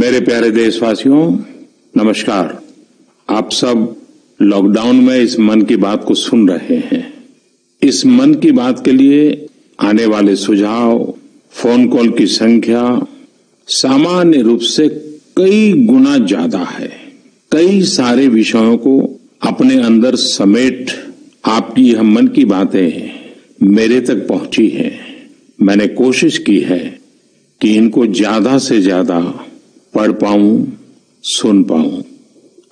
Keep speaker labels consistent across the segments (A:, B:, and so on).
A: मेरे प्यारे देशवासियों, नमस्कार। आप सब लॉकडाउन में इस मन की बात को सुन रहे हैं। इस मन की बात के लिए आने वाले सुझाव, फोन कॉल की संख्या सामान्य रूप से कई गुना ज्यादा है। कई सारे विषयों को अपने अंदर समेट आपकी यह मन की बातें मेरे तक पहुंची हैं। मैंने कोशिश की है कि इनको ज्यादा से ज्यादा पढ़ पाऊं, सुन पाऊं।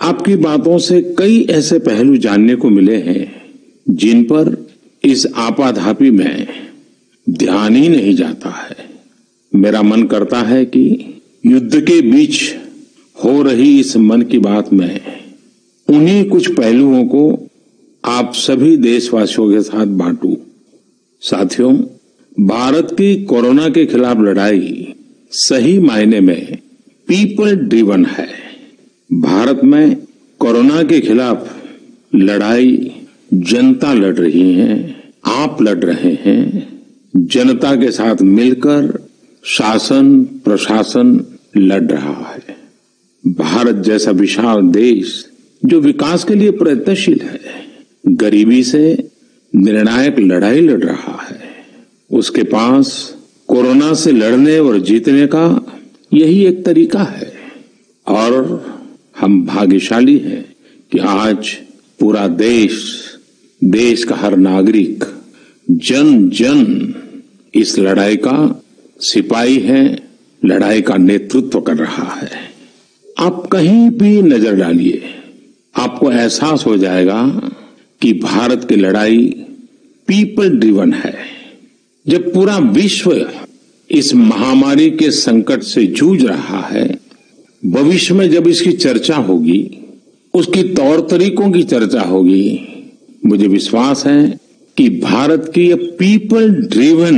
A: आपकी बातों से कई ऐसे पहलू जानने को मिले हैं जिन पर इस आपाधापी में ध्यान ही नहीं जाता है। मेरा मन करता है कि युद्ध के बीच हो रही इस मन की बात में उन्हीं कुछ पहलुओं को आप सभी देशवासियों के साथ बांटूं। साथियों, भारत की कोरोना के खिलाफ लड़ाई सही मायने में पीपल ड्रिवन है। भारत में कोरोना के खिलाफ लड़ाई जनता लड़ रही है, आप लड़ रहे हैं। जनता के साथ मिलकर शासन प्रशासन लड़ रहा है। भारत जैसा विशाल देश जो विकास के लिए प्रयत्नशील है, गरीबी से निर्णायक लड़ाई लड़ रहा है। उसके पास कोरोना से लड़ने और जीतने का यही एक तरीका है। और हम भाग्यशाली हैं कि आज पूरा देश का हर नागरिक, जन जन इस लड़ाई का सिपाही है, लड़ाई का नेतृत्व कर रहा है। आप कहीं भी नजर डालिए, आपको एहसास हो जाएगा कि भारत की लड़ाई पीपल ड्रिवन है। जब पूरा विश्व इस महामारी के संकट से जूझ रहा है, भविष्य में जब इसकी चर्चा होगी, उसकी तौर तरीकों की चर्चा होगी, मुझे विश्वास है कि भारत की यह पीपल ड्रिवन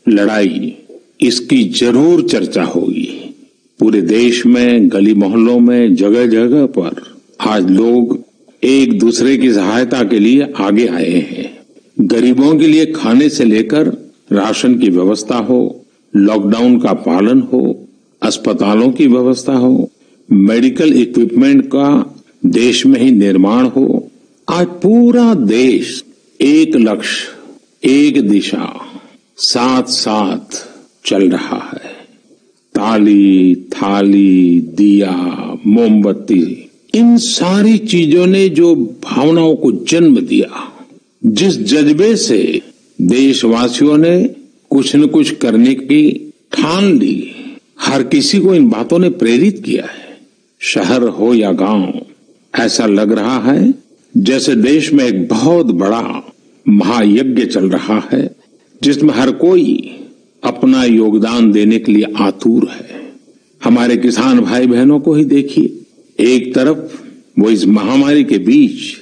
A: लड़ाई, इसकी जरूर चर्चा होगी। पूरे देश में, गली मोहल्लों में, जगह जगह पर आज लोग एक दूसरे की सहायता के लिए आगे आए हैं। गरीबों के लिए खाने से लेकर राशन की व्यवस्था हो, लॉकडाउन का पालन हो, अस्पतालों की व्यवस्था हो, मेडिकल इक्विपमेंट का देश में ही निर्माण हो। आज पूरा देश एक लक्ष्य, एक दिशा, साथ साथ चल रहा है। ताली, थाली, दिया, मोमबत्ती, इन सारी चीजों ने जो भावनाओं को जन्म दिया, जिस जज्बे से देशवासियों ने कुछ न कुछ करने की ठान ली, हर किसी को इन बातों ने प्रेरित किया है। शहर हो या गांव, ऐसा लग रहा है जैसे देश में एक बहुत बड़ा महायज्ञ चल रहा है, जिसमें हर कोई अपना योगदान देने के लिए आतुर है। हमारे किसान भाई बहनों को ही देखिए, एक तरफ वो इस महामारी के बीच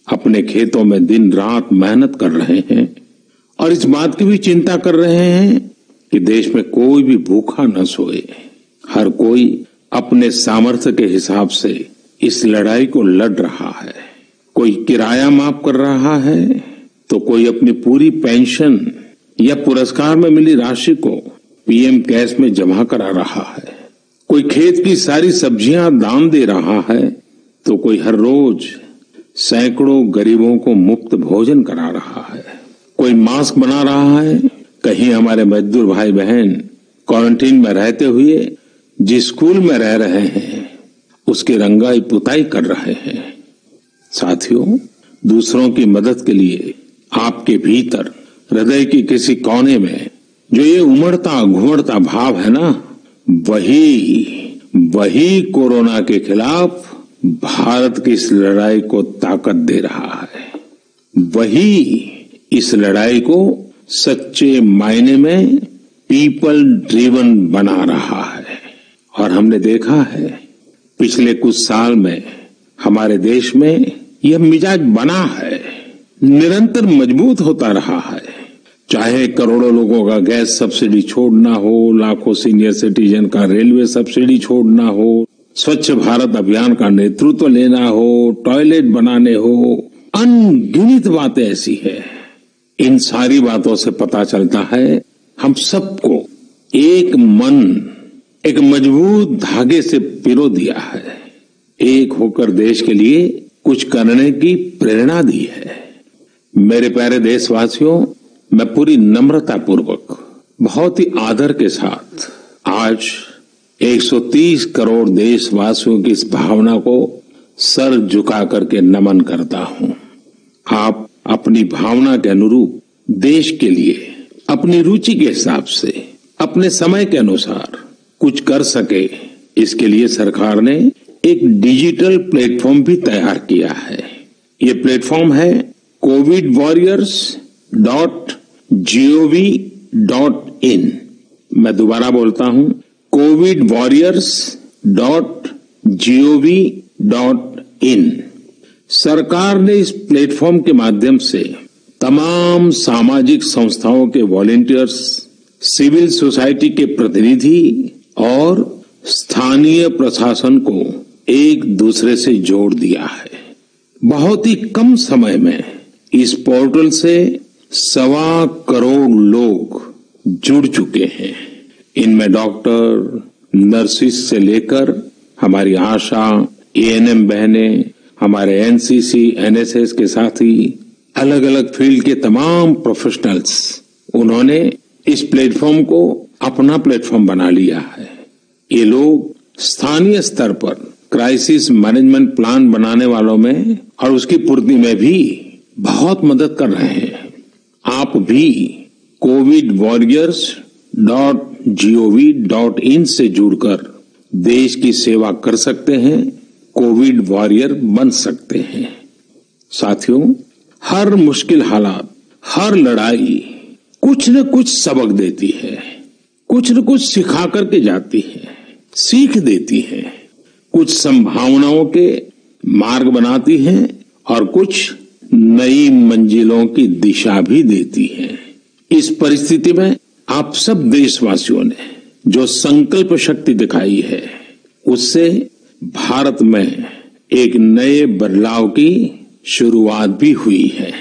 A: अपने खेतों में दिन रात मेहनत कर रहे हैं और इस बात की भी चिंता कर रहे हैं कि देश में कोई भी भूखा न सोए। हर कोई अपने सामर्थ्य के हिसाब से इस लड़ाई को लड़ रहा है। कोई किराया माफ कर रहा है, तो कोई अपनी पूरी पेंशन या पुरस्कार में मिली राशि को पीएम कैश में जमा करा रहा है। कोई खेत की सारी सब्जियां दान दे रहा है, तो कोई हर रोज सैकड़ों गरीबों को मुफ्त भोजन करा रहा है। कोई मास्क बना रहा है। कहीं हमारे मजदूर भाई बहन क्वारंटीन में रहते हुए जिस स्कूल में रह रहे हैं, उसकी रंगाई पुताई कर रहे हैं। साथियों, दूसरों की मदद के लिए आपके भीतर हृदय की किसी कोने में जो ये उमड़ता घुमड़ता भाव है ना, वही कोरोना के खिलाफ भारत की इस लड़ाई को ताकत दे रहा है। वही इस लड़ाई को सच्चे मायने में पीपल ड्रिवन बना रहा है। और हमने देखा है पिछले कुछ साल में हमारे देश में यह मिजाज बना है, निरंतर मजबूत होता रहा है। चाहे करोड़ों लोगों का गैस सब्सिडी छोड़ना हो, लाखों सीनियर सिटीजन का रेलवे सब्सिडी छोड़ना हो, स्वच्छ भारत अभियान का नेतृत्व लेना हो, टॉयलेट बनाने हो, अनगिनत बातें ऐसी है। इन सारी बातों से पता चलता है हम सबको एक मन, एक मजबूत धागे से पिरो दिया है। एक होकर देश के लिए कुछ करने की प्रेरणा दी है। मेरे प्यारे देशवासियों, मैं पूरी नम्रता पूर्वक, बहुत ही आदर के साथ आज 130 करोड़ देशवासियों की इस भावना को सर झुका करके नमन करता हूं। आप अपनी भावना के अनुरूप देश के लिए अपनी रुचि के हिसाब से अपने समय के अनुसार कुछ कर सके, इसके लिए सरकार ने एक डिजिटल प्लेटफॉर्म भी तैयार किया है। ये प्लेटफॉर्म है covidwarriors.gov.in। मैं दोबारा बोलता हूं, covidwarriors.gov.in। सरकार ने इस प्लेटफॉर्म के माध्यम से तमाम सामाजिक संस्थाओं के वॉलेंटियर्स, सिविल सोसाइटी के प्रतिनिधि और स्थानीय प्रशासन को एक दूसरे से जोड़ दिया है। बहुत ही कम समय में इस पोर्टल से 1.25 करोड़ लोग जुड़ चुके हैं। इनमें डॉक्टर, नर्सिस से लेकर हमारी आशा, एएनएम बहनें, हमारे एनसीसी, एनएसएस के साथी, अलग अलग फील्ड के तमाम प्रोफेशनल्स, उन्होंने इस प्लेटफॉर्म को अपना प्लेटफॉर्म बना लिया है। ये लोग स्थानीय स्तर पर क्राइसिस मैनेजमेंट प्लान बनाने वालों में और उसकी पूर्ति में भी बहुत मदद कर रहे हैं। आप भी covidwarriors.gov.in से जुड़कर देश की सेवा कर सकते हैं, कोविड वॉरियर बन सकते हैं। साथियों, हर मुश्किल हालात, हर लड़ाई कुछ न कुछ सबक देती है, कुछ न कुछ सिखा करके जाती है, सीख देती है, कुछ संभावनाओं के मार्ग बनाती है और कुछ नई मंजिलों की दिशा भी देती है। इस परिस्थिति में आप सब देशवासियों ने जो संकल्प शक्ति दिखाई है, उससे भारत में एक नए बदलाव की शुरुआत भी हुई है।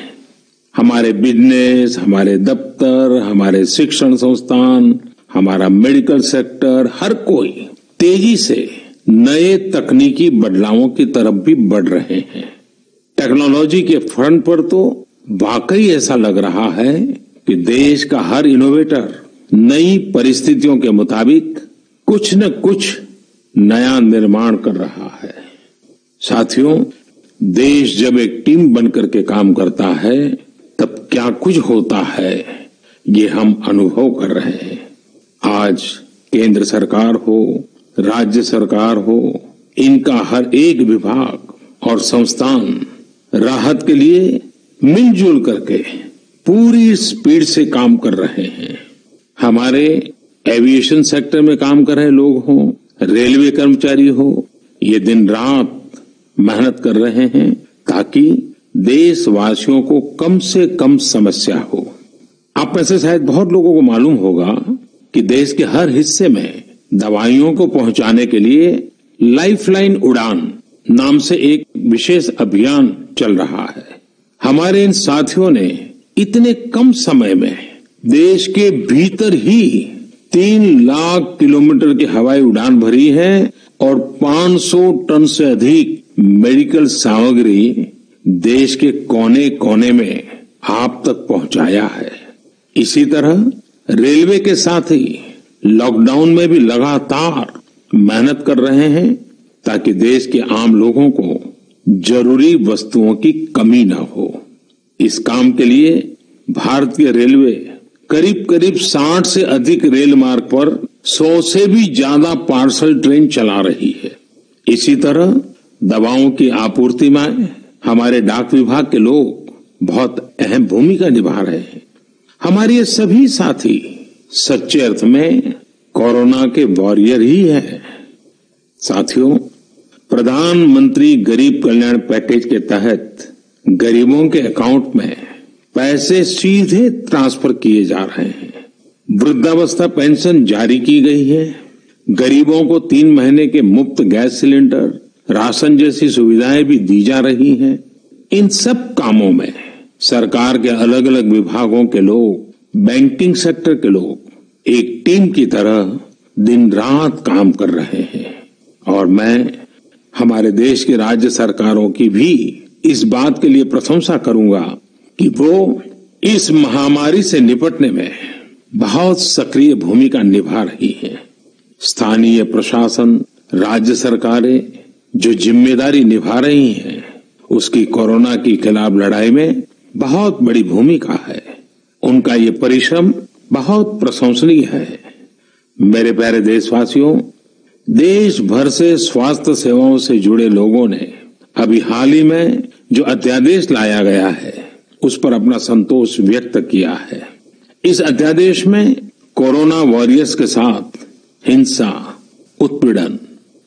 A: हमारे बिजनेस, हमारे दफ्तर, हमारे शिक्षण संस्थान, हमारा मेडिकल सेक्टर, हर कोई तेजी से नए तकनीकी बदलावों की तरफ भी बढ़ रहे हैं। टेक्नोलॉजी के फ्रंट पर तो वाकई ऐसा लग रहा है कि देश का हर इनोवेटर नई परिस्थितियों के मुताबिक कुछ न कुछ नया निर्माण कर रहा है। साथियों, देश जब एक टीम बनकर के काम करता है, तब क्या कुछ होता है, ये हम अनुभव कर रहे हैं। आज केंद्र सरकार हो, राज्य सरकार हो, इनका हर एक विभाग और संस्थान राहत के लिए मिलजुल करके पूरी स्पीड से काम कर रहे हैं। हमारे एविएशन सेक्टर में काम कर रहे लोग हों, रेलवे कर्मचारी हो, ये दिन रात मेहनत कर रहे हैं ताकि देशवासियों को कम से कम समस्या हो। आप में से शायद बहुत लोगों को मालूम होगा कि देश के हर हिस्से में दवाइयों को पहुंचाने के लिए लाइफलाइन उड़ान नाम से एक विशेष अभियान चल रहा है। हमारे इन साथियों ने इतने कम समय में देश के भीतर ही 3 लाख किलोमीटर की हवाई उड़ान भरी है और 500 टन से अधिक मेडिकल सामग्री देश के कोने कोने में आप तक पहुंचाया है। इसी तरह रेलवे के साथ ही लॉकडाउन में भी लगातार मेहनत कर रहे हैं ताकि देश के आम लोगों को जरूरी वस्तुओं की कमी न हो। इस काम के लिए भारतीय रेलवे करीब करीब 60 से अधिक रेल मार्ग पर 100 से भी ज्यादा पार्सल ट्रेन चला रही है। इसी तरह दवाओं की आपूर्ति में हमारे डाक विभाग के लोग बहुत अहम भूमिका निभा रहे हैं। हमारे ये सभी साथी सच्चे अर्थ में कोरोना के वॉरियर ही हैं। साथियों, प्रधानमंत्री गरीब कल्याण पैकेज के तहत गरीबों के अकाउंट में पैसे सीधे ट्रांसफर किए जा रहे हैं। वृद्धावस्था पेंशन जारी की गई है। गरीबों को 3 महीने के मुफ्त गैस सिलेंडर, राशन जैसी सुविधाएं भी दी जा रही हैं। इन सब कामों में सरकार के अलग अलग विभागों के लोग, बैंकिंग सेक्टर के लोग एक टीम की तरह दिन रात काम कर रहे हैं और मैं हमारे देश की राज्य सरकारों की भी इस बात के लिए प्रशंसा करूंगा कि वो इस महामारी से निपटने में बहुत सक्रिय भूमिका निभा रही हैं। स्थानीय प्रशासन, राज्य सरकारें जो जिम्मेदारी निभा रही हैं, उसकी कोरोना के खिलाफ लड़ाई में बहुत बड़ी भूमिका है। उनका ये परिश्रम बहुत प्रशंसनीय है। मेरे प्यारे देशवासियों, देश भर से स्वास्थ्य सेवाओं से जुड़े लोगों ने अभी हाल ही में जो अध्यादेश लाया गया है उस पर अपना संतोष व्यक्त किया है। इस अध्यादेश में कोरोना वॉरियर्स के साथ हिंसा, उत्पीड़न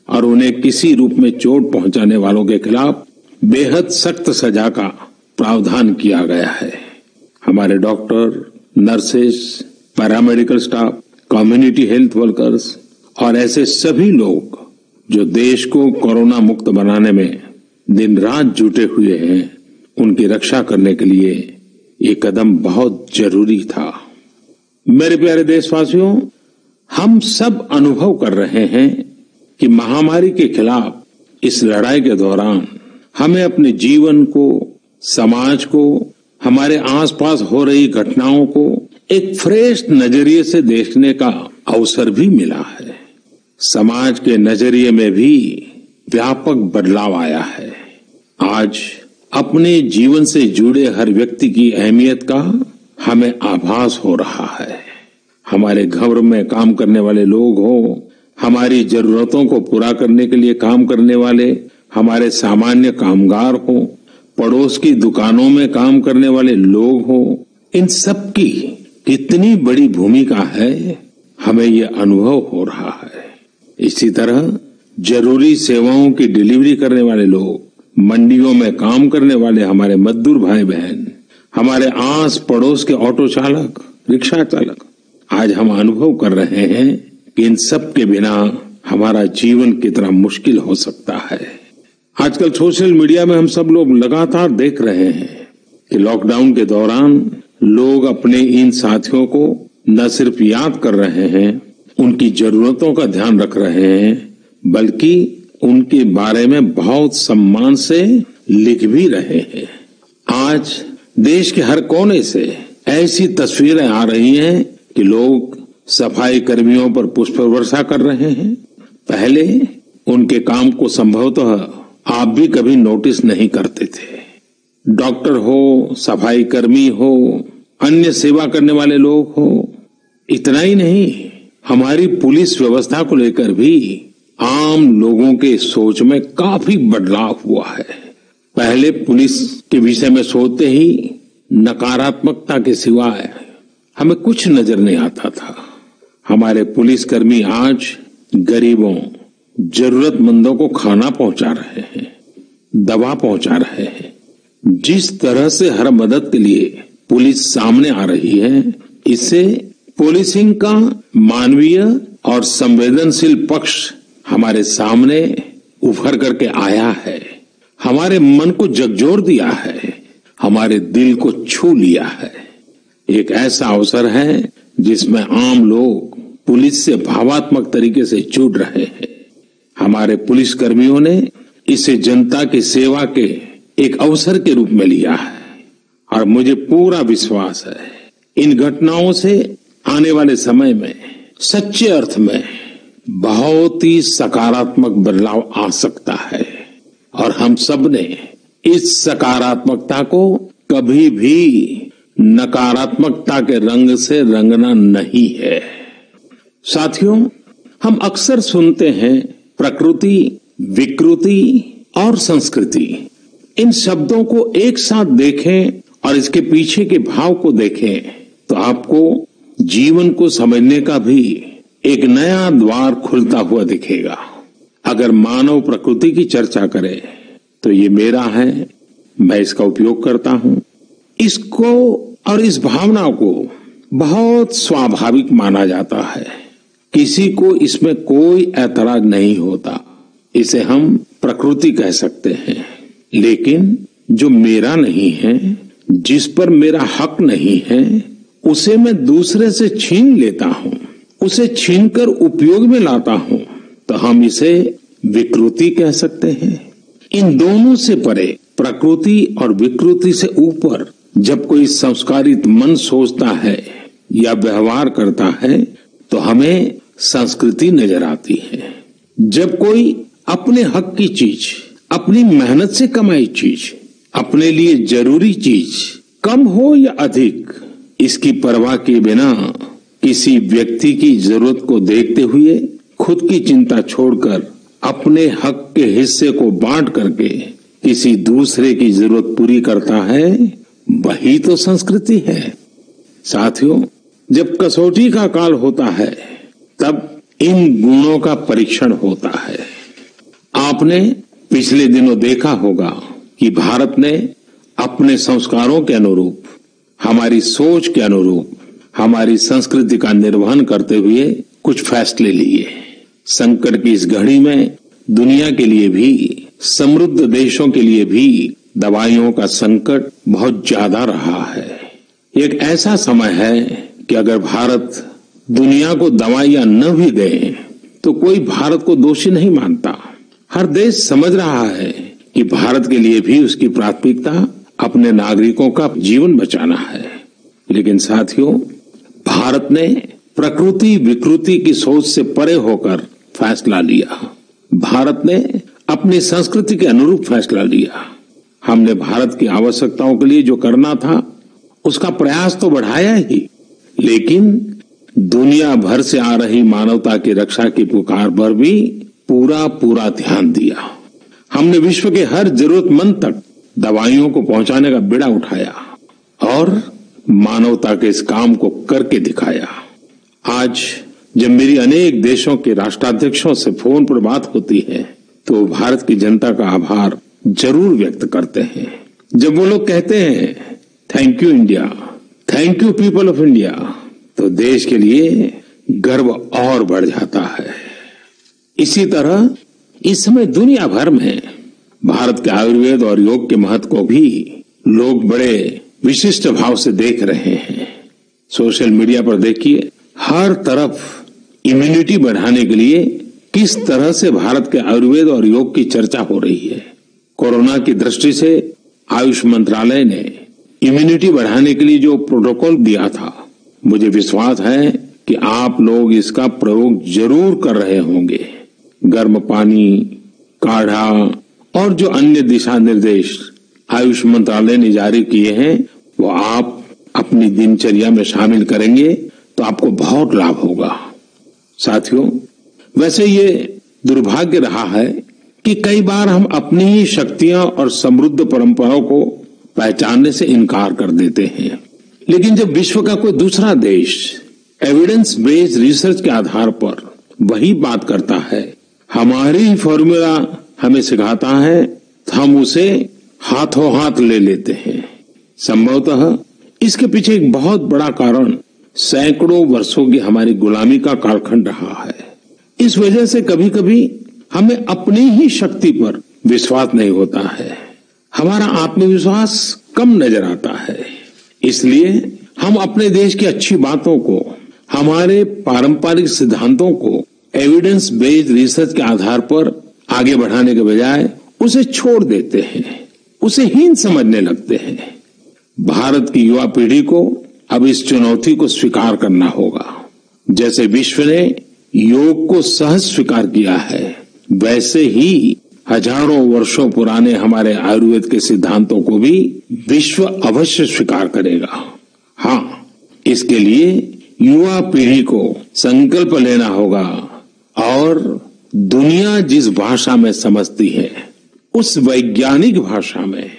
A: और उन्हें किसी रूप में चोट पहुंचाने वालों के खिलाफ बेहद सख्त सजा का प्रावधान किया गया है। हमारे doctor, nurses, paramedical staff, community health workers और ऐसे सभी लोग जो देश को कोरोना मुक्त बनाने में दिन रात जुटे हुए हैं, उनकी रक्षा करने के लिए ये कदम बहुत जरूरी था। मेरे प्यारे देशवासियों, हम सब अनुभव कर रहे हैं कि महामारी के खिलाफ इस लड़ाई के दौरान हमें अपने जीवन को, समाज को, हमारे आसपास हो रही घटनाओं को एक फ्रेश नजरिए से देखने का अवसर भी मिला है। समाज के नजरिए में भी व्यापक बदलाव आया है। आज अपने जीवन से जुड़े हर व्यक्ति की अहमियत का हमें आभास हो रहा है। हमारे घर में काम करने वाले लोग हों, हमारी जरूरतों को पूरा करने के लिए काम करने वाले हमारे सामान्य कामगार हों, पड़ोस की दुकानों में काम करने वाले लोग हों, इन सब की कितनी बड़ी भूमिका है, हमें ये अनुभव हो रहा है। इसी तरह जरूरी सेवाओं की डिलीवरी करने वाले लोग, मंडियों में काम करने वाले हमारे मजदूर भाई बहन, हमारे आस पड़ोस के ऑटो चालक, रिक्शा चालक, आज हम अनुभव कर रहे हैं कि इन सब के बिना हमारा जीवन कितना मुश्किल हो सकता है। आजकल सोशल मीडिया में हम सब लोग लगातार देख रहे हैं कि लॉकडाउन के दौरान लोग अपने इन साथियों को न सिर्फ याद कर रहे हैं, उनकी जरूरतों का ध्यान रख रहे हैं, बल्कि उनके बारे में बहुत सम्मान से लिख भी रहे हैं। आज देश के हर कोने से ऐसी तस्वीरें आ रही हैं कि लोग सफाई कर्मियों पर पुष्प वर्षा कर रहे हैं। पहले उनके काम को संभवतः आप भी कभी नोटिस नहीं करते थे। डॉक्टर हो, सफाई कर्मी हो, अन्य सेवा करने वाले लोग हो, इतना ही नहीं, हमारी पुलिस व्यवस्था को लेकर भी आम लोगों के सोच में काफी बदलाव हुआ है। पहले पुलिस के विषय में सोचते ही नकारात्मकता के सिवाय हमें कुछ नजर नहीं आता था। हमारे पुलिसकर्मी आज गरीबों, जरूरतमंदों को खाना पहुंचा रहे हैं, दवा पहुंचा रहे हैं। जिस तरह से हर मदद के लिए पुलिस सामने आ रही है, इससे पुलिसिंग का मानवीय और संवेदनशील पक्ष हमारे सामने उभर करके आया है, हमारे मन को झकझोर दिया है, हमारे दिल को छू लिया है। एक ऐसा अवसर है जिसमें आम लोग पुलिस से भावात्मक तरीके से जुड़ रहे हैं। हमारे पुलिस कर्मियों ने इसे जनता की सेवा के एक अवसर के रूप में लिया है और मुझे पूरा विश्वास है इन घटनाओं से आने वाले समय में सच्चे अर्थ में बहुत ही सकारात्मक बदलाव आ सकता है और हम सब ने इस सकारात्मकता को कभी भी नकारात्मकता के रंग से रंगना नहीं है। साथियों, हम अक्सर सुनते हैं प्रकृति, विकृति और संस्कृति। इन शब्दों को एक साथ देखें और इसके पीछे के भाव को देखें तो आपको जीवन को समझने का भी एक नया द्वार खुलता हुआ दिखेगा। अगर मानव प्रकृति की चर्चा करें तो ये मेरा है, मैं इसका उपयोग करता हूं। इसको और इस भावना को बहुत स्वाभाविक माना जाता है, किसी को इसमें कोई ऐतराज नहीं होता। इसे हम प्रकृति कह सकते हैं। लेकिन जो मेरा नहीं है, जिस पर मेरा हक नहीं है, उसे मैं दूसरे से छीन लेता हूं, उसे छीनकर उपयोग में लाता हूं तो हम इसे विकृति कह सकते हैं। इन दोनों से परे, प्रकृति और विकृति से ऊपर जब कोई संस्कारित मन सोचता है या व्यवहार करता है तो हमें संस्कृति नजर आती है। जब कोई अपने हक की चीज, अपनी मेहनत से कमाई चीज, अपने लिए जरूरी चीज कम हो या अधिक, इसकी परवाह किए बिना किसी व्यक्ति की जरूरत को देखते हुए खुद की चिंता छोड़कर अपने हक के हिस्से को बांट करके किसी दूसरे की जरूरत पूरी करता है, वही तो संस्कृति है। साथियों, जब कसौटी का काल होता है तब इन गुणों का परीक्षण होता है। आपने पिछले दिनों देखा होगा कि भारत ने अपने संस्कारों के अनुरूप, हमारी सोच के अनुरूप, हमारी संस्कृति का निर्वहन करते हुए कुछ फैसले लिए। संकट की इस घड़ी में दुनिया के लिए भी, समृद्ध देशों के लिए भी दवाइयों का संकट बहुत ज्यादा रहा है। एक ऐसा समय है कि अगर भारत दुनिया को दवाइयां न भी दे तो कोई भारत को दोषी नहीं मानता। हर देश समझ रहा है कि भारत के लिए भी उसकी प्राथमिकता अपने नागरिकों का जीवन बचाना है। लेकिन साथियों, भारत ने प्रकृति विकृति की सोच से परे होकर फैसला लिया। भारत ने अपनी संस्कृति के अनुरूप फैसला लिया। हमने भारत की आवश्यकताओं के लिए जो करना था उसका प्रयास तो बढ़ाया ही, लेकिन दुनिया भर से आ रही मानवता की रक्षा की पुकार पर भी पूरा ध्यान दिया। हमने विश्व के हर जरूरतमंद तक दवाइयों को पहुंचाने का बीड़ा उठाया और मानवता के इस काम को करके दिखाया। आज जब मेरी अनेक देशों के राष्ट्राध्यक्षों से फोन पर बात होती है तो भारत की जनता का आभार जरूर व्यक्त करते हैं। जब वो लोग कहते हैं thank you India, thank you people of India, तो देश के लिए गर्व और बढ़ जाता है। इसी तरह इस समय दुनिया भर में भारत के आयुर्वेद और योग के महत्व को भी लोग बड़े विशिष्ट भाव से देख रहे हैं। सोशल मीडिया पर देखिए, हर तरफ इम्यूनिटी बढ़ाने के लिए किस तरह से भारत के आयुर्वेद और योग की चर्चा हो रही है। कोरोना की दृष्टि से आयुष मंत्रालय ने इम्यूनिटी बढ़ाने के लिए जो प्रोटोकॉल दिया था, मुझे विश्वास है कि आप लोग इसका प्रयोग जरूर कर रहे होंगे। गर्म पानी, काढ़ा और जो अन्य दिशा निर्देश आयुष मंत्रालय ने जारी किए हैं वो आप अपनी दिनचर्या में शामिल करेंगे तो आपको बहुत लाभ होगा। साथियों, वैसे ये दुर्भाग्य रहा है कि कई बार हम अपनी ही शक्तियां और समृद्ध परंपराओं को पहचानने से इनकार कर देते हैं। लेकिन जब विश्व का कोई दूसरा देश एविडेंस बेस्ड रिसर्च के आधार पर वही बात करता है, हमारी फॉर्मूला हमें सिखाता है, तो हम उसे हाथों हाथ ले लेते हैं। संभवतः इसके पीछे एक बहुत बड़ा कारण सैकड़ों वर्षों की हमारी गुलामी का कालखंड रहा है। इस वजह से कभी कभी हमें अपनी ही शक्ति पर विश्वास नहीं होता है, हमारा आत्मविश्वास कम नजर आता है। इसलिए हम अपने देश की अच्छी बातों को, हमारे पारंपरिक सिद्धांतों को एविडेंस बेस्ड रिसर्च के आधार पर आगे बढ़ाने के बजाय उसे छोड़ देते हैं, उसे हीन समझने लगते हैं। भारत की युवा पीढ़ी को अब इस चुनौती को स्वीकार करना होगा। जैसे विश्व ने योग को सहज स्वीकार किया है, वैसे ही हजारों वर्षों पुराने हमारे आयुर्वेद के सिद्धांतों को भी विश्व अवश्य स्वीकार करेगा। हाँ, इसके लिए युवा पीढ़ी को संकल्प लेना होगा और दुनिया जिस भाषा में समझती है उस वैज्ञानिक भाषा में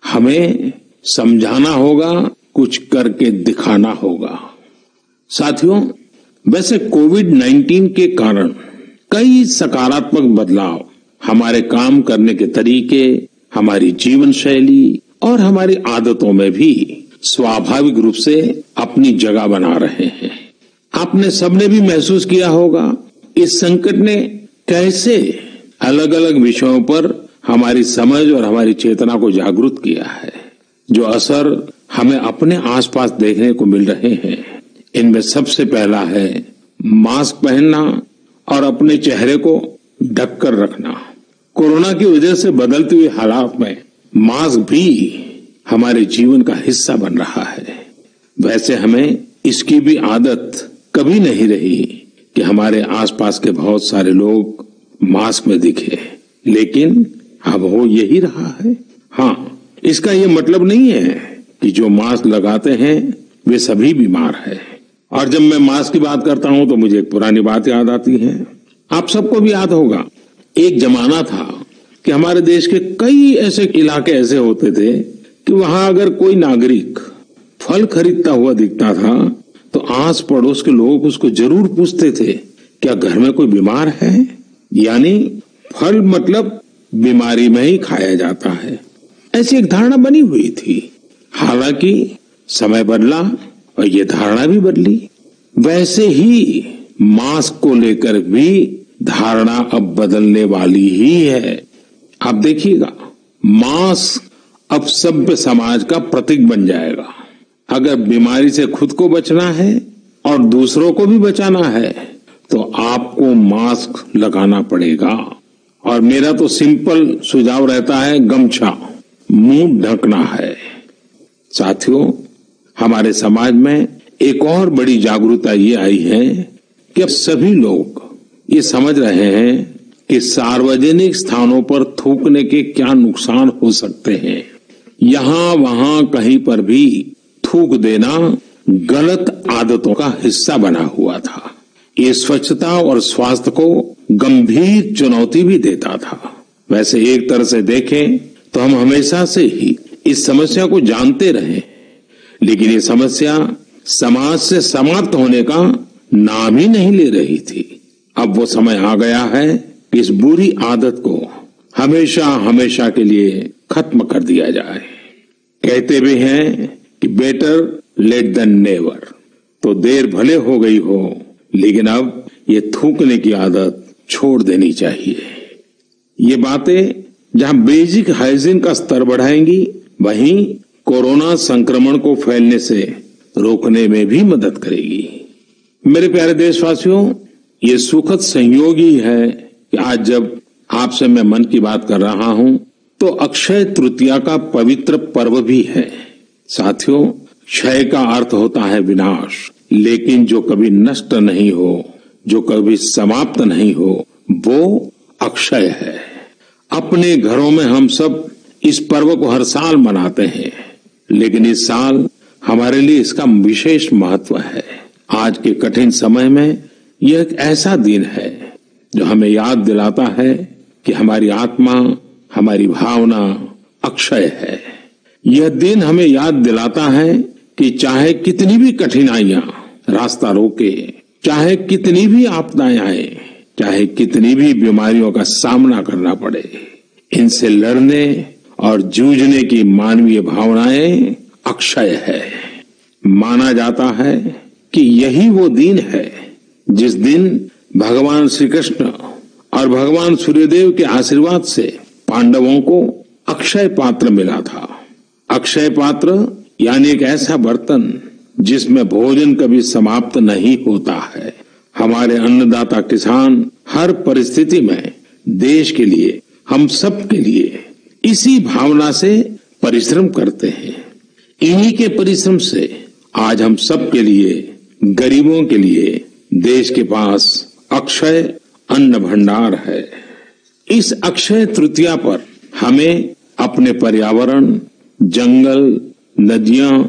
A: हमें समझाना होगा, कुछ करके दिखाना होगा। साथियों, वैसे कोविड-19 के कारण कई सकारात्मक बदलाव हमारे काम करने के तरीके, हमारी जीवन शैली और हमारी आदतों में भी स्वाभाविक रूप से अपनी जगह बना रहे हैं। आपने सबने भी महसूस किया होगा इस संकट ने कैसे अलग अलग विषयों पर हमारी समझ और हमारी चेतना को जागरूक किया है। जो असर हमें अपने आसपास देखने को मिल रहे हैं, इनमें सबसे पहला है मास्क पहनना और अपने चेहरे को ढककर रखना। कोरोना की वजह से बदलते हुए हालात में मास्क भी हमारे जीवन का हिस्सा बन रहा है। वैसे हमें इसकी भी आदत कभी नहीं रही कि हमारे आसपास के बहुत सारे लोग मास्क में दिखे, लेकिन अब हो यही रहा है। हाँ, इसका ये मतलब नहीं है कि जो मास्क लगाते हैं वे सभी बीमार हैं। और जब मैं मास्क की बात करता हूं तो मुझे एक पुरानी बात याद आती है। आप सबको भी याद होगा, एक जमाना था कि हमारे देश के कई ऐसे इलाके ऐसे होते थे कि वहां अगर कोई नागरिक फल खरीदता हुआ दिखता था तो आस पड़ोस के लोग उसको जरूर पूछते थे, क्या घर में कोई बीमार है? यानी फल मतलब बीमारी में ही खाया जाता है, ऐसी एक धारणा बनी हुई थी। हालांकि समय बदला और ये धारणा भी बदली। वैसे ही मास्क को लेकर भी धारणा अब बदलने वाली ही है। आप देखिएगा, मास्क अब सभ्य समाज का प्रतीक बन जाएगा। अगर बीमारी से खुद को बचना है और दूसरों को भी बचाना है तो आपको मास्क लगाना पड़ेगा। और मेरा तो सिंपल सुझाव रहता है, गमछा मुंह ढकना है। साथियों, हमारे समाज में एक और बड़ी जागरूकता ये आई है कि अब सभी लोग ये समझ रहे हैं कि सार्वजनिक स्थानों पर थूकने के क्या नुकसान हो सकते हैं। यहां वहां कहीं पर भी थूक देना गलत आदतों का हिस्सा बना हुआ था। ये स्वच्छता और स्वास्थ्य को गंभीर चुनौती भी देता था। वैसे एक तरह से देखें तो हम हमेशा से ही इस समस्या को जानते रहे, लेकिन ये समस्या समाज से समाप्त होने का नाम ही नहीं ले रही थी। अब वो समय आ गया है कि इस बुरी आदत को हमेशा हमेशा के लिए खत्म कर दिया जाए। कहते भी हैं कि बेटर लेट देन नेवर। तो देर भले हो गई हो, लेकिन अब ये थूकने की आदत छोड़ देनी चाहिए। ये बातें जहां बेसिक हाइजीन का स्तर बढ़ाएंगी, वहीं कोरोना संक्रमण को फैलने से रोकने में भी मदद करेगी। मेरे प्यारे देशवासियों, ये सुखद संयोग ही है कि आज जब आपसे मैं मन की बात कर रहा हूं तो अक्षय तृतीया का पवित्र पर्व भी है। साथियों, क्षय का अर्थ होता है विनाश, लेकिन जो कभी नष्ट नहीं हो, जो कभी समाप्त नहीं हो, वो अक्षय है। अपने घरों में हम सब इस पर्व को हर साल मनाते हैं, लेकिन इस साल हमारे लिए इसका विशेष महत्व है। आज के कठिन समय में यह एक ऐसा दिन है जो हमें याद दिलाता है कि हमारी आत्मा, हमारी भावना अक्षय है। यह दिन हमें याद दिलाता है कि चाहे कितनी भी कठिनाइयां रास्ता रोके, चाहे कितनी भी आपदाएं आए, चाहे कितनी भी बीमारियों का सामना करना पड़े, इनसे लड़ने और जूझने की मानवीय भावनाएं अक्षय है। माना जाता है कि यही वो दिन है जिस दिन भगवान श्री कृष्ण और भगवान सूर्यदेव के आशीर्वाद से पांडवों को अक्षय पात्र मिला था। अक्षय पात्र यानी एक ऐसा बर्तन जिसमें भोजन कभी समाप्त नहीं होता है। हमारे अन्नदाता किसान हर परिस्थिति में देश के लिए, हम सब के लिए इसी भावना से परिश्रम करते हैं। इन्हीं के परिश्रम से आज हम सब के लिए, गरीबों के लिए देश के पास अक्षय अन्न भंडार है। इस अक्षय तृतीया पर हमें अपने पर्यावरण, जंगल, नदियां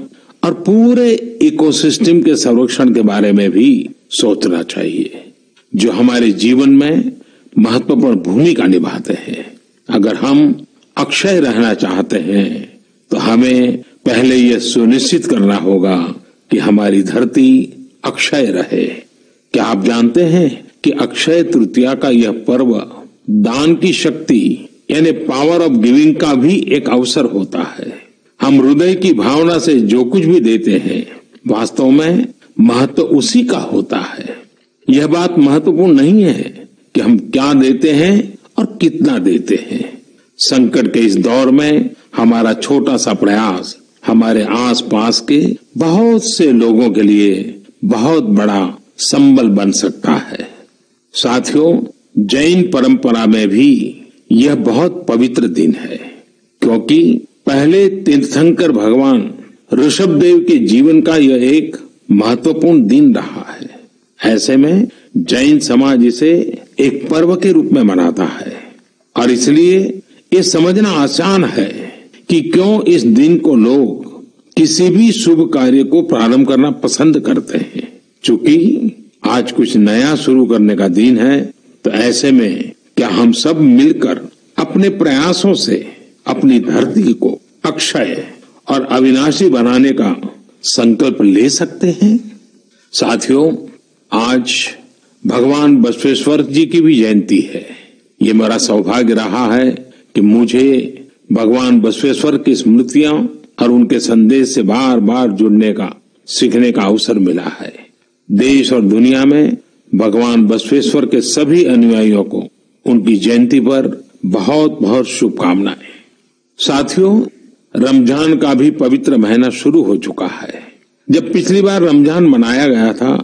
A: और पूरे इकोसिस्टम के संरक्षण के बारे में भी सोचना चाहिए, जो हमारे जीवन में महत्वपूर्ण भूमिका निभाते हैं। अगर हम अक्षय रहना चाहते हैं तो हमें पहले यह सुनिश्चित करना होगा कि हमारी धरती अक्षय रहे। क्या आप जानते हैं कि अक्षय तृतीया का यह पर्व दान की शक्ति यानी पावर ऑफ गिविंग का भी एक अवसर होता है। हम हृदय की भावना से जो कुछ भी देते हैं, वास्तव में महत्व उसी का होता है। यह बात महत्वपूर्ण नहीं है कि हम क्या देते हैं और कितना देते हैं। संकट के इस दौर में हमारा छोटा सा प्रयास हमारे आसपास के बहुत से लोगों के लिए बहुत बड़ा संबल बन सकता है। साथियों, जैन परंपरा में भी यह बहुत पवित्र दिन है, क्योंकि पहले तीर्थंकर भगवान ऋषभदेव के जीवन का यह एक महत्वपूर्ण दिन रहा है। ऐसे में जैन समाज इसे एक पर्व के रूप में मनाता है और इसलिए ये समझना आसान है कि क्यों इस दिन को लोग किसी भी शुभ कार्य को प्रारंभ करना पसंद करते हैं। चूंकि आज कुछ नया शुरू करने का दिन है, तो ऐसे में क्या हम सब मिलकर अपने प्रयासों से अपनी धरती को अक्षय और अविनाशी बनाने का संकल्प ले सकते हैं? साथियों, आज भगवान बसवेश्वर जी की भी जयंती है। ये मेरा सौभाग्य रहा है कि मुझे भगवान बसवेश्वर की स्मृतियां और उनके संदेश से बार बार जुड़ने का, सीखने का अवसर मिला है। देश और दुनिया में भगवान बसवेश्वर के सभी अनुयायियों को उनकी जयंती पर बहुत बहुत शुभकामनाएं। साथियों, रमजान का भी पवित्र महीना शुरू हो चुका है। जब पिछली बार रमजान मनाया गया था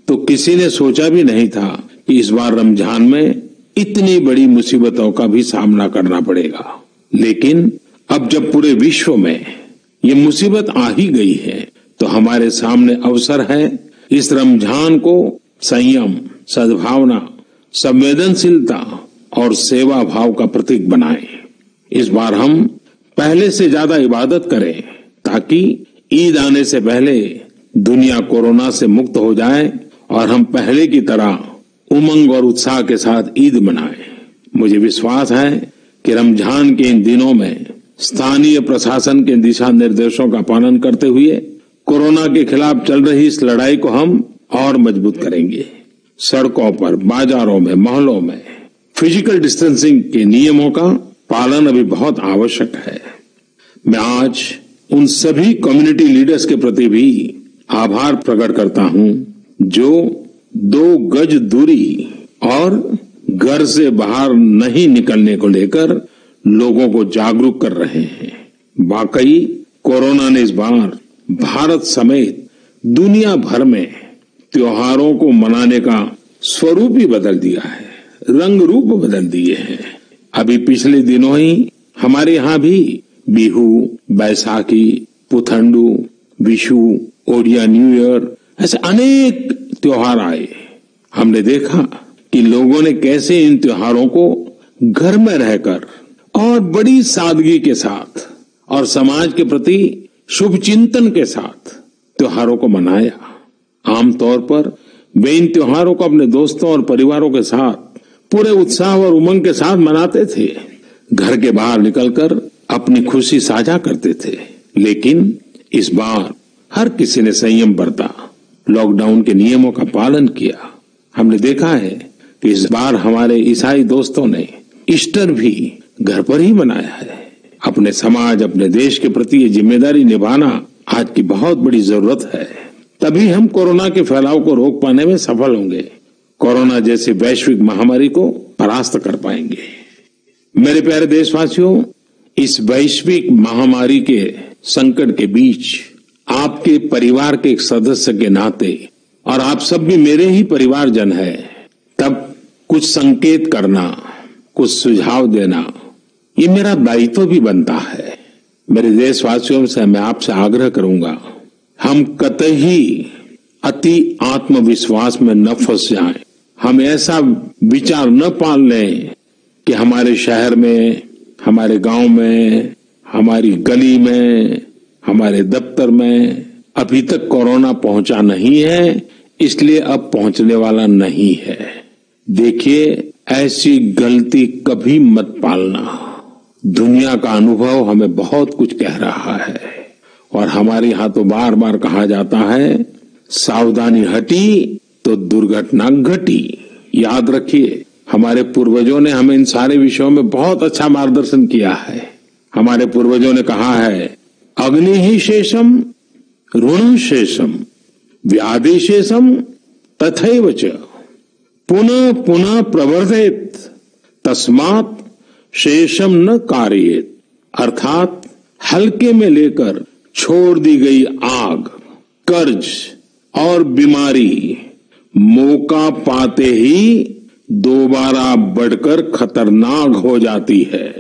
A: तो किसी ने सोचा भी नहीं था कि इस बार रमजान में इतनी बड़ी मुसीबतों का भी सामना करना पड़ेगा। लेकिन अब जब पूरे विश्व में ये मुसीबत आ ही गई है, तो हमारे सामने अवसर है इस रमजान को संयम, सद्भावना, संवेदनशीलता और सेवा भाव का प्रतीक बनाएं। इस बार हम पहले से ज्यादा इबादत करें ताकि ईद आने से पहले दुनिया कोरोना से मुक्त हो जाए और हम पहले की तरह उमंग और उत्साह के साथ ईद मनाएं। मुझे विश्वास है कि रमजान के इन दिनों में स्थानीय प्रशासन के दिशा निर्देशों का पालन करते हुए कोरोना के खिलाफ चल रही इस लड़ाई को हम और मजबूत करेंगे। सड़कों पर, बाजारों में, मोहल्लों में फिजिकल डिस्टेंसिंग के नियमों का पालन अभी बहुत आवश्यक है। मैं आज उन सभी कम्युनिटी लीडर्स के प्रति भी आभार प्रकट करता हूं जो 2 गज दूरी और घर से बाहर नहीं निकलने को लेकर लोगों को जागरूक कर रहे हैं। वाकई कोरोना ने इस बार भारत समेत दुनिया भर में त्योहारों को मनाने का स्वरूप ही बदल दिया है, रंग रूप बदल दिए हैं। अभी पिछले दिनों ही हमारे यहाँ भी बिहू, बैसाखी, पुथंडू, विशु, ओडिया न्यू ईयर, ऐसे अनेक त्योहार आए। हमने देखा कि लोगों ने कैसे इन त्योहारों को घर में रहकर और बड़ी सादगी के साथ और समाज के प्रति शुभ चिंतन के साथ त्योहारों को मनाया। आमतौर पर वे इन त्योहारों को अपने दोस्तों और परिवारों के साथ पूरे उत्साह और उमंग के साथ मनाते थे, घर के बाहर निकलकर अपनी खुशी साझा करते थे। लेकिन इस बार हर किसी ने संयम बरता, लॉकडाउन के नियमों का पालन किया। हमने देखा है कि इस बार हमारे ईसाई दोस्तों ने ईस्टर भी घर पर ही मनाया है। अपने समाज, अपने देश के प्रति ये जिम्मेदारी निभाना आज की बहुत बड़ी जरूरत है। तभी हम कोरोना के फैलाव को रोक पाने में सफल होंगे, कोरोना जैसी वैश्विक महामारी को परास्त कर पाएंगे। मेरे प्यारे देशवासियों, इस वैश्विक महामारी के संकट के बीच आपके परिवार के एक सदस्य के नाते, और आप सब भी मेरे ही परिवारजन हैं, तब कुछ संकेत करना, कुछ सुझाव देना, ये मेरा दायित्व भी बनता है। मेरे देशवासियों से मैं आपसे आग्रह करूंगा, हम कतई अति आत्मविश्वास में न फंस जाएं। हम ऐसा विचार न पाल लें कि हमारे शहर में, हमारे गांव में, हमारी गली में, हमारे दफ्तर में अभी तक कोरोना पहुंचा नहीं है, इसलिए अब पहुंचने वाला नहीं है। देखिए, ऐसी गलती कभी मत पालना। दुनिया का अनुभव हमें बहुत कुछ कह रहा है और हमारे यहाँ तो बार बार कहा जाता है, सावधानी हटी तो दुर्घटना घटी। याद रखिए, हमारे पूर्वजों ने हमें इन सारे विषयों में बहुत अच्छा मार्गदर्शन किया है। हमारे पूर्वजों ने कहा है, अग्नि ही शेषम ऋण शेषम व्याधि शेषम तथैव च पुनः पुनः प्रवर्धेत तस्मात् शेषम न कार्येत। अर्थात हल्के में लेकर छोड़ दी गई आग, कर्ज और बीमारी मौका पाते ही दोबारा बढ़कर खतरनाक हो जाती है।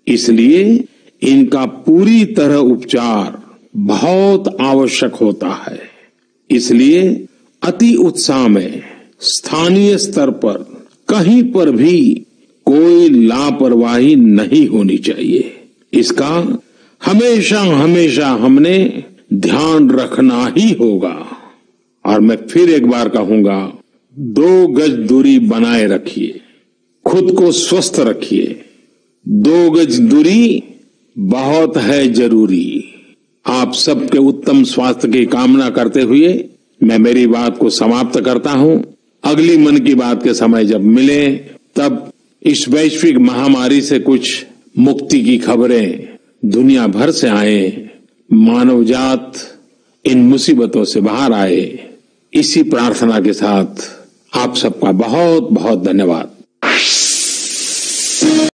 A: इसलिए इनका पूरी तरह उपचार बहुत आवश्यक होता है। इसलिए अति उत्साह में स्थानीय स्तर पर कहीं पर भी कोई लापरवाही नहीं होनी चाहिए। इसका हमेशा हमेशा हमने ध्यान रखना ही होगा। और मैं फिर एक बार कहूंगा, 2 गज दूरी बनाए रखिए, खुद को स्वस्थ रखिए। 2 गज दूरी बहुत है जरूरी। आप सबके उत्तम स्वास्थ्य की कामना करते हुए मैं मेरी बात को समाप्त करता हूं। अगली मन की बात के समय जब मिले तब इस वैश्विक महामारी से कुछ मुक्ति की खबरें दुनिया भर से आए, मानव जात इन मुसीबतों से बाहर आए, इसी प्रार्थना के साथ आप सबका बहुत बहुत धन्यवाद।